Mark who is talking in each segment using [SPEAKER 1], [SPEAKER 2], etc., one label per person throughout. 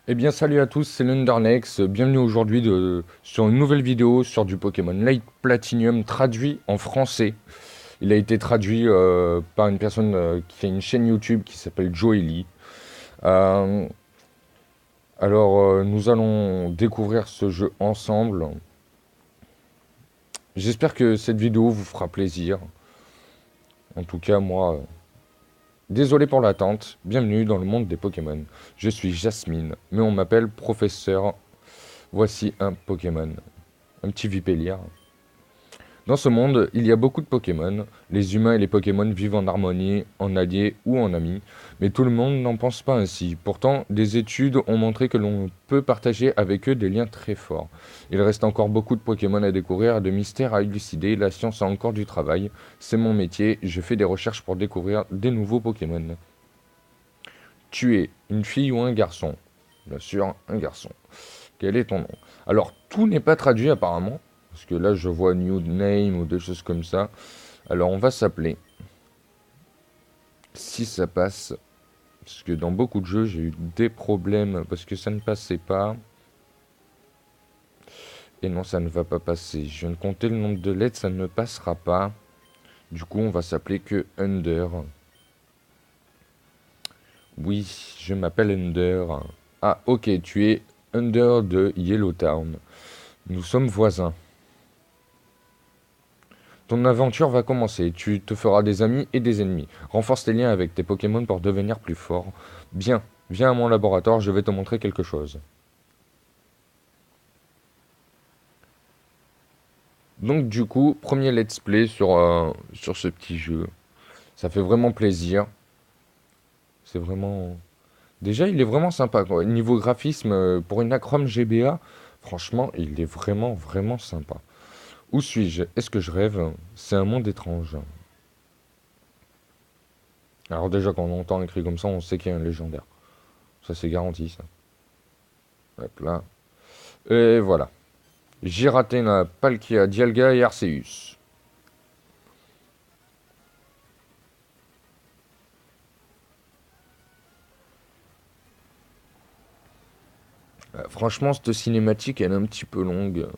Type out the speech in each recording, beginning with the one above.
[SPEAKER 1] Eh bien salut à tous, c'est l'Undernex, bienvenue aujourd'hui sur une nouvelle vidéo sur du Pokémon Light Platinum traduit en français. Il a été traduit par une personne qui a une chaîne YouTube qui s'appelle Joely. Euh, nous allons découvrir ce jeu ensemble. J'espère que cette vidéo vous fera plaisir. En tout cas moi, désolé pour l'attente, bienvenue dans le monde des Pokémon. Je suis Jasmine, mais on m'appelle professeur. Voici un Pokémon, un petit Vipélier. Dans ce monde, il y a beaucoup de Pokémon. Les humains et les Pokémon vivent en harmonie, en alliés ou en amis. Mais tout le monde n'en pense pas ainsi. Pourtant, des études ont montré que l'on peut partager avec eux des liens très forts. Il reste encore beaucoup de Pokémon à découvrir et de mystères à élucider. La science a encore du travail. C'est mon métier. Je fais des recherches pour découvrir des nouveaux Pokémon. Tu es une fille ou un garçon? Bien sûr, un garçon. Quel est ton nom? Alors, tout n'est pas traduit apparemment. Parce que là, je vois new name ou des choses comme ça. Alors, on va s'appeler. Si ça passe. Parce que dans beaucoup de jeux, j'ai eu des problèmes parce que ça ne passait pas. Et non, ça ne va pas passer. Je viens de compter le nombre de lettres, ça ne passera pas. Du coup, on va s'appeler que Under. Oui, je m'appelle Under. Ah, ok, tu es Under de Yellowtown. Nous sommes voisins. Ton aventure va commencer, tu te feras des amis et des ennemis. Renforce tes liens avec tes Pokémon pour devenir plus fort. Bien, viens à mon laboratoire, je vais te montrer quelque chose. Donc du coup, premier let's play sur ce petit jeu. Ça fait vraiment plaisir. C'est vraiment... Déjà, il est vraiment sympa, quoi. Niveau graphisme, pour une Acrom GBA, franchement, il est vraiment, vraiment sympa. Où suis-je? Est-ce que je rêve? C'est un monde étrange. Alors déjà, quand on entend écrit comme ça, on sait qu'il y a un légendaire. Ça, c'est garanti, ça. Hop là. Et voilà. Giratina, Palkia, Dialga et Arceus. Franchement, cette cinématique, elle est un petit peu longue.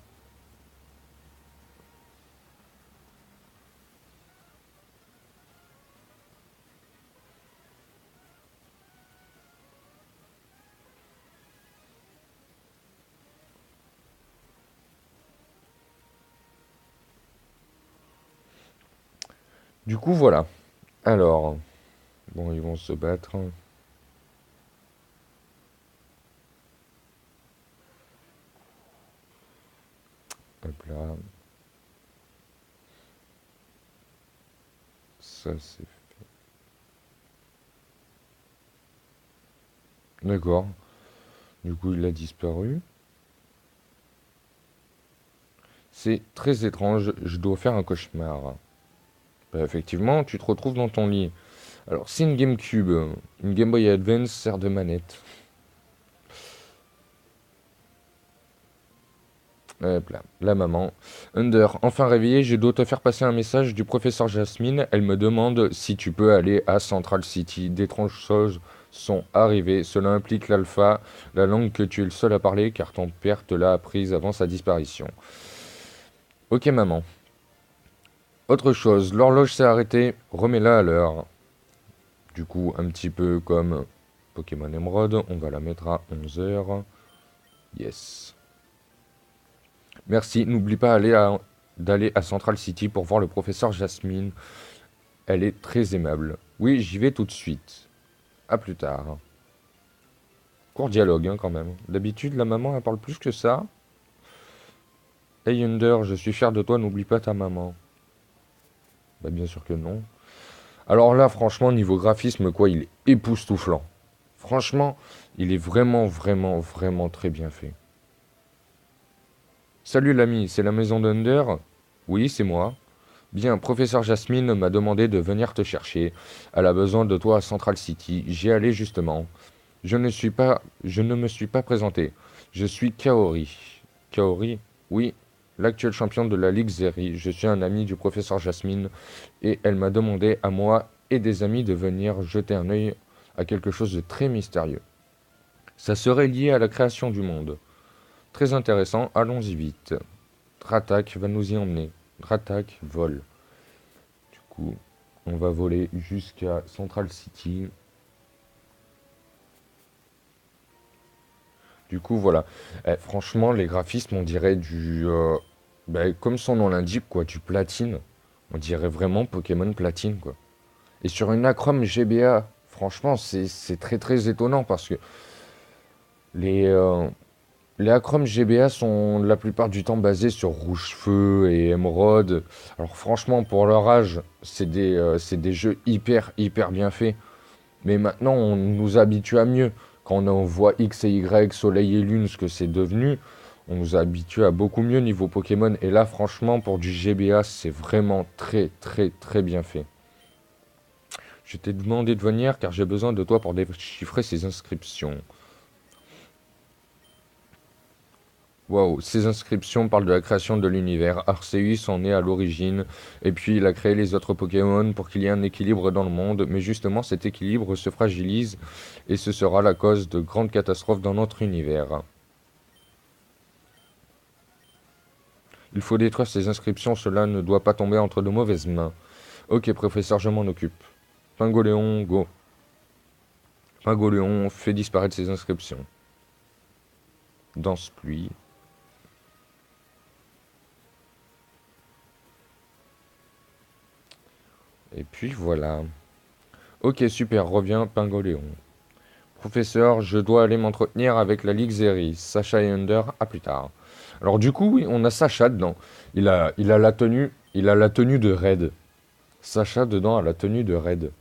[SPEAKER 1] Du coup, voilà. Alors, bon, ils vont se battre. Hop là. Ça, c'est... D'accord. Du coup, il a disparu. C'est très étrange. Je dois faire un cauchemar. Bah, effectivement, tu te retrouves dans ton lit. Alors, c'est une GameCube. Une Game Boy Advance sert de manette. Hop là, la maman. Under, enfin réveillée, je dois te faire passer un message du professeur Jasmine. Elle me demande si tu peux aller à Central City. D'étranges choses sont arrivées. Cela implique l'alpha, la langue que tu es le seul à parler, car ton père te l'a apprise avant sa disparition. Ok maman. Autre chose, l'horloge s'est arrêtée, remets-la à l'heure. Du coup, un petit peu comme Pokémon Emerald, on va la mettre à 11 heures. Yes. Merci, n'oublie pas d'aller à Central City pour voir le professeur Jasmine. Elle est très aimable. Oui, j'y vais tout de suite. À plus tard. Court dialogue, hein, quand même. D'habitude, la maman, elle parle plus que ça. Hey Under, je suis fier de toi, n'oublie pas ta maman. Bah, bien sûr que non. Alors là, franchement, niveau graphisme, quoi, il est époustouflant. Franchement, il est vraiment, vraiment, vraiment très bien fait. Salut l'ami, c'est la maison d'Under? Oui, c'est moi. Bien, professeur Jasmine m'a demandé de venir te chercher. Elle a besoin de toi à Central City. J'y allais justement. Je ne me suis pas présenté. Je suis Kaori. Kaori? Oui, l'actuel champion de la Ligue Zeri. Je suis un ami du professeur Jasmine et elle m'a demandé à moi et des amis de venir jeter un œil à quelque chose de très mystérieux. Ça serait lié à la création du monde. Très intéressant, allons-y vite. Dratak va nous y emmener. Dratak vole. Du coup, on va voler jusqu'à Central City. Du coup, voilà. Franchement, les graphismes, on dirait comme son nom l'indique, quoi, du platine. On dirait vraiment Pokémon platine, quoi. Et sur une Acrom GBA, franchement, c'est très très étonnant parce que les, euh, les Acrom GBA sont la plupart du temps basés sur Rouge-Feu et Émeraude. Alors franchement, pour leur âge, c'est des jeux hyper hyper bien faits. Mais maintenant, on nous habitue à mieux. Quand on voit X et Y, Soleil et Lune, ce que c'est devenu, on nous habitue à beaucoup mieux niveau Pokémon. Et là, franchement, pour du GBA, c'est vraiment très très très bien fait. Je t'ai demandé de venir car j'ai besoin de toi pour déchiffrer ces inscriptions. Waouh, ces inscriptions parlent de la création de l'univers. Arceus en est à l'origine, et puis il a créé les autres Pokémon pour qu'il y ait un équilibre dans le monde, mais justement cet équilibre se fragilise, et ce sera la cause de grandes catastrophes dans notre univers. Il faut détruire ces inscriptions, cela ne doit pas tomber entre de mauvaises mains. Ok, professeur, je m'en occupe. Pingoléon, go. Pingoléon, fait disparaître ces inscriptions. Danse pluie. Et puis voilà. Ok, super, reviens, Pingoléon. Professeur, je dois aller m'entretenir avec la Ligue Zeri. Sacha et Under, à plus tard. Alors du coup, oui, on a Sacha dedans. Il a la tenue de Raid. Sacha dedans a la tenue de Raid.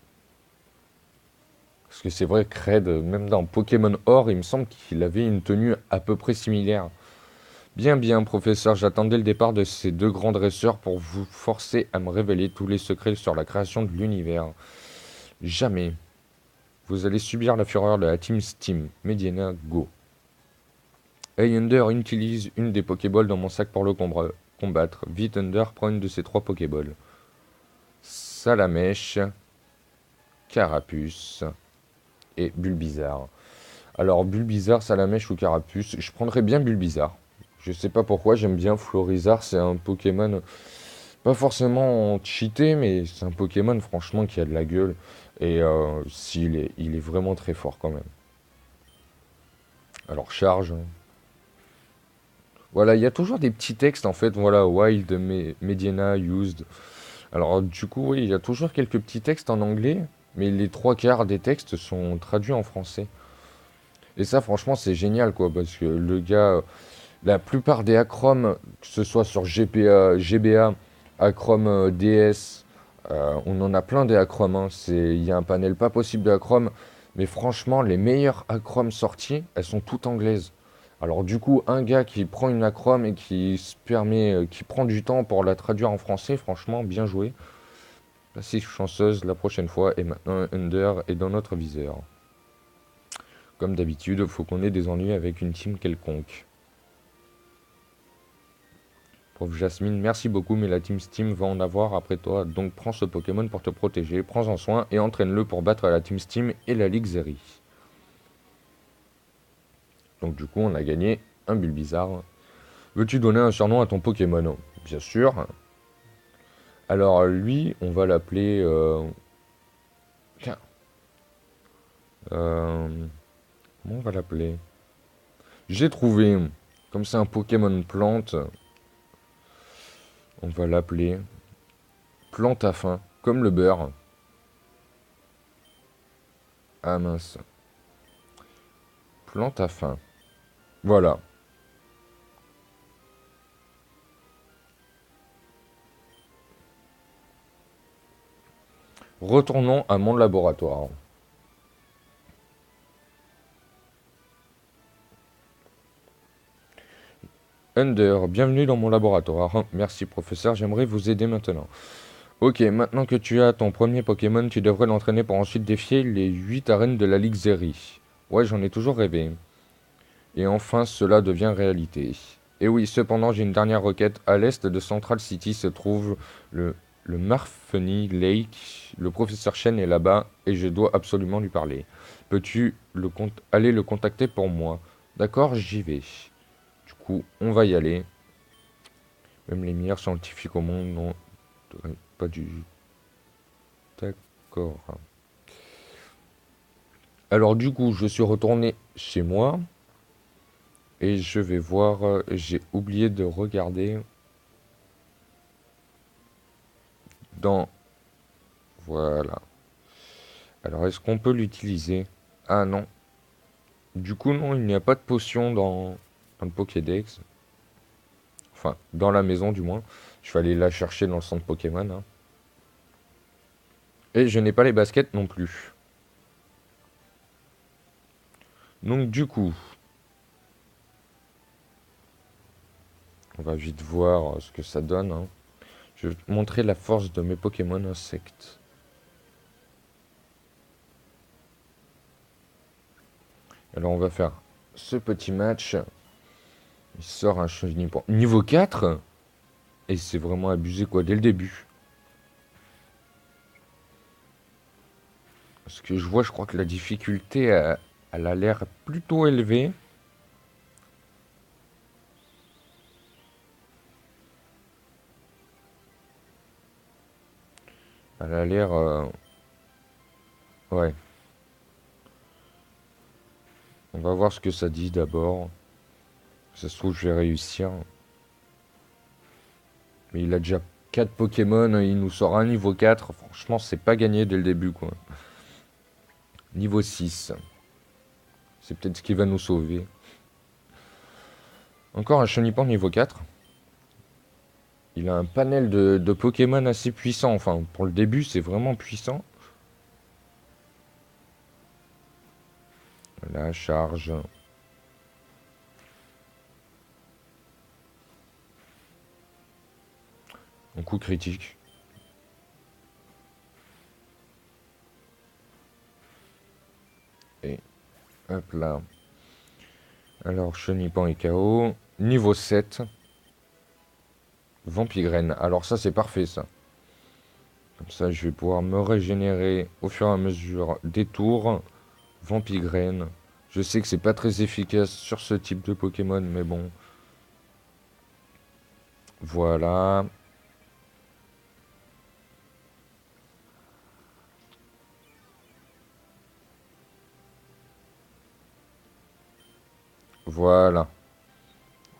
[SPEAKER 1] Parce que c'est vrai que Raid, même dans Pokémon Or, il me semble qu'il avait une tenue à peu près similaire. Bien, bien, professeur, j'attendais le départ de ces deux grands dresseurs pour vous forcer à me révéler tous les secrets sur la création de l'univers. Jamais. Vous allez subir la fureur de la Team Steam. Mediana, go. Hey Under, utilise une des Pokéballs dans mon sac pour le combattre. Vite Under, prends une de ces trois Pokéballs. Salamèche, Carapuce et Bulbizarre. Alors Bulbizarre, Salamèche ou Carapuce, je prendrais bien Bulbizarre. Je sais pas pourquoi, j'aime bien Florizarre, c'est un Pokémon pas forcément cheaté, mais c'est un Pokémon franchement qui a de la gueule. Et il est vraiment très fort quand même. Alors charge. Voilà, il y a toujours des petits textes en fait. Voilà, Wild, Mediana, Used. Alors du coup, oui, il y a toujours quelques petits textes en anglais, mais les trois quarts des textes sont traduits en français. Et ça, franchement, c'est génial quoi, parce que le gars, la plupart des Acrom, que ce soit sur GPA, GBA, Acrom DS, on en a plein des Acrom. Hein. Il y a un panel pas possible de Acrom, mais franchement, les meilleures Acrom sorties, elles sont toutes anglaises. Alors du coup, un gars qui prend une Acrom et qui se permet, qui prend du temps pour la traduire en français, franchement, bien joué. Assez chanceuse la prochaine fois, et maintenant Under est dans notre viseur. Comme d'habitude, faut qu'on ait des ennuis avec une team quelconque. Prof Jasmine, merci beaucoup, mais la Team Steam va en avoir après toi, donc prends ce Pokémon pour te protéger, prends-en soin et entraîne-le pour battre la Team Steam et la Ligue Zeri. Donc du coup, on a gagné un Bulbizarre. Veux-tu donner un surnom à ton Pokémon? Bien sûr. Alors lui, on va l'appeler... Tiens. Comment on va l'appeler? J'ai trouvé, comme c'est un Pokémon plante, on va l'appeler Plante à faim, comme le beurre. Ah mince. Plante à faim. Voilà. Retournons à mon laboratoire. Under, bienvenue dans mon laboratoire. Merci professeur, j'aimerais vous aider maintenant. Ok, maintenant que tu as ton premier Pokémon, tu devrais l'entraîner pour ensuite défier les 8 arènes de la Ligue Zeri. Ouais, j'en ai toujours rêvé. Et enfin, cela devient réalité. Et oui, cependant, j'ai une dernière requête. À l'est de Central City se trouve le Le Marfeni Lake. Le professeur Chen est là-bas et je dois absolument lui parler. Peux-tu aller le contacter pour moi? D'accord, j'y vais. Du coup, on va y aller. Même les meilleurs scientifiques au monde n'ont pas du... D'accord. Alors du coup, je suis retourné chez moi. Et je vais voir... j'ai oublié de regarder dans... Voilà. Alors, est-ce qu'on peut l'utiliser? Ah non. Du coup, non, il n'y a pas de potion dans le Pokédex. Enfin, dans la maison du moins. Je vais aller la chercher dans le centre Pokémon, hein. Et je n'ai pas les baskets non plus. Donc du coup, on va vite voir ce que ça donne, hein. Je vais te montrer la force de mes Pokémon insectes. Alors on va faire ce petit match. Il sort un Chenipan. Niveau 4. Et c'est vraiment abusé quoi, dès le début. Parce que je vois, je crois que la difficulté, elle a l'air plutôt élevée. Elle a l'air... ouais. On va voir ce que ça dit d'abord. Ça se trouve, je vais réussir. Mais il a déjà 4 Pokémon, il nous sort un niveau 4. Franchement, c'est pas gagné dès le début, quoi. Niveau 6. C'est peut-être ce qui va nous sauver. Encore un Chenipan niveau 4. Il a un panel de Pokémon assez puissant. Enfin, pour le début, c'est vraiment puissant. La charge. Un coup critique. Et hop là. Alors, Chenipan est KO. Niveau 7. Vampigraine. Alors ça, c'est parfait, ça. Comme ça, je vais pouvoir me régénérer au fur et à mesure des tours. Vampigraine. Je sais que c'est pas très efficace sur ce type de Pokémon, mais bon. Voilà. Voilà.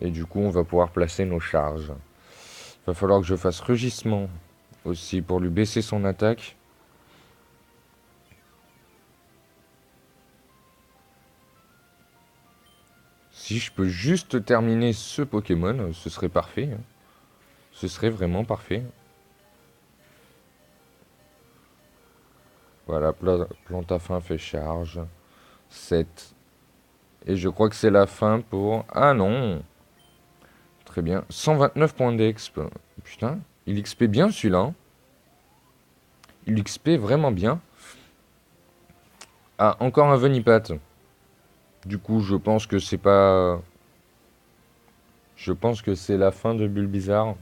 [SPEAKER 1] Et du coup, on va pouvoir placer nos charges. Va falloir que je fasse rugissement aussi pour lui baisser son attaque. Si je peux juste terminer ce Pokémon, ce serait parfait. Ce serait vraiment parfait. Voilà, plante à fin fait charge. 7. Et je crois que c'est la fin pour... Ah non! Très bien. 129 points d'exp. Putain, il XP bien celui-là, hein. Il XP vraiment bien. Ah, encore un Venipat. Du coup, je pense que c'est pas... Je pense que c'est la fin de Bulbizarre.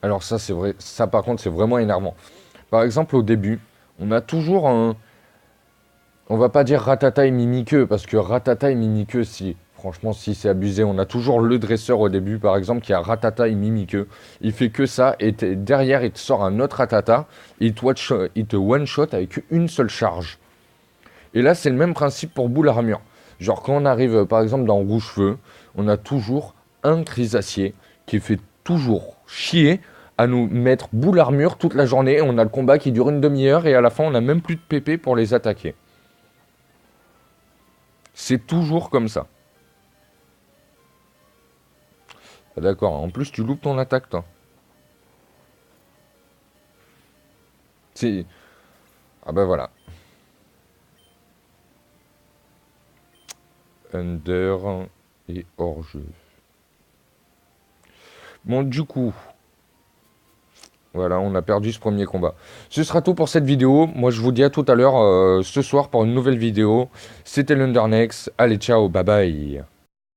[SPEAKER 1] Alors ça, c'est vrai. Ça, par contre, c'est vraiment énervant. Par exemple, au début, on a toujours un... On va pas dire Ratata et Mimiqueux, parce que Ratata et Mimiqueux, si... Franchement, si c'est abusé, on a toujours le dresseur au début, par exemple, qui a Ratata et Mimiqueux. Il fait que ça, et derrière, il te sort un autre Ratata, et il te one-shot avec une seule charge. Et là, c'est le même principe pour Boule Armure. Genre, quand on arrive, par exemple, dans Rouge-Feu, on a toujours un Crisacier qui fait toujours chier à nous mettre Boule Armure toute la journée. On a le combat qui dure une demi-heure, et à la fin, on n'a même plus de PP pour les attaquer. C'est toujours comme ça. Ah, d'accord, en plus, tu loupes ton attaque, toi. C'est... Ah bah voilà. Under et hors-jeu. Bon, du coup, Voilà, on a perdu ce premier combat. Ce sera tout pour cette vidéo. Moi, je vous dis à tout à l'heure ce soir pour une nouvelle vidéo. C'était l'Undernext. Allez, ciao, bye bye.